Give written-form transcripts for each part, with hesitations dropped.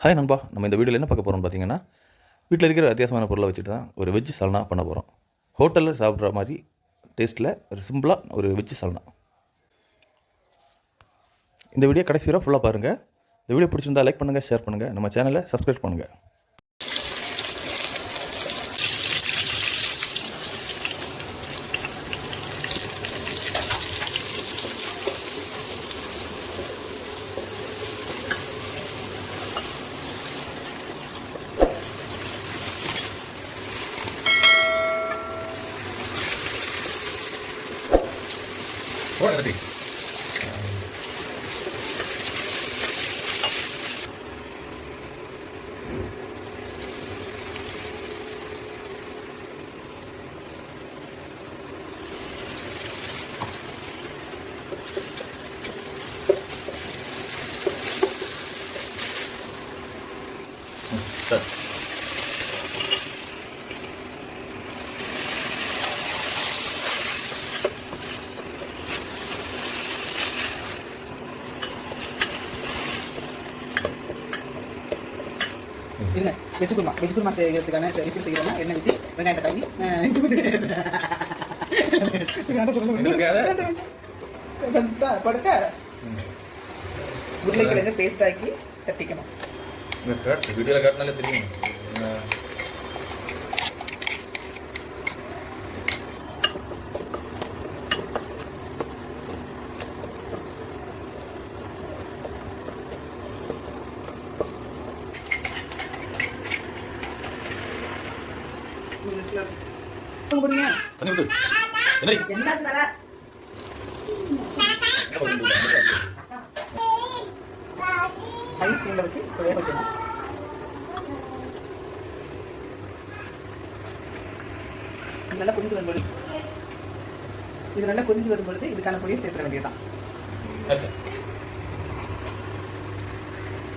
Hi நண்பா, நம்ம இந்த வீடியோவில் என்ன பார்க்க போகிறோம்னு பார்த்தீங்கன்னா, வீட்டில் இருக்கிற வித்தியாசமான பொருளை வச்சுட்டு தான் ஒரு வெஜ் சால்னா பண்ண போகிறோம். ஹோட்டலில் சாப்பிட்ற மாதிரி டேஸ்ட்டில் ஒரு சிம்பிளாக ஒரு வெஜ் சால்னா. இந்த வீடியோ கடைசி வரை ஃபுல்லாக பாருங்கள். இந்த வீடியோ பிடிச்சிருந்தா லைக் பண்ணுங்கள், ஷேர் பண்ணுங்கள், நம்ம சேனலை சப்ஸ்கிரைப் பண்ணுங்கள். Ready. Start. இருங்க வெஜ் குருமா செய்யறதுக்கான எப்படி செய்யறோம்னா எண்ணெய் ஊற்றி வெங்காயம் தக்காளி படுக்க உருளைக்கிழங்கு பேஸ்ட் ஆக்கி கட்டிக்கணும். வீடியோவில் காட்டினாலே தெரியும். வச்சு வேக வைக்கணும். நல்லா கொதிஞ்சு வரும்பொழுது இது நல்லா கொதிஞ்சு வரும்பொழுது இதுக்கான பொடியை சேர்த்துட வேண்டியதுதான்.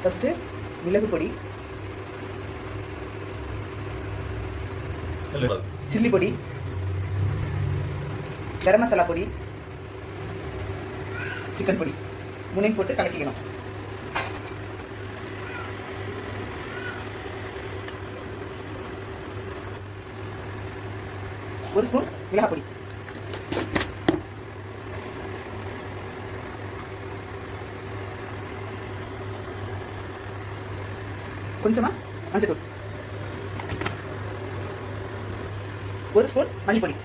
ஃபர்ஸ்ட் மிளகு பொடி, சில்லி பொடி, கரம் மசாலா பொடி, சிக்கன் பொடி மூணையும் போட்டு கலக்கிக்கணும். ஒரு ஸ்பூன் மிளகாய் பொடி, கொஞ்சமா மஞ்சள் தூள், ஒரு ஸ்பூன் மல்லிப்பொடி,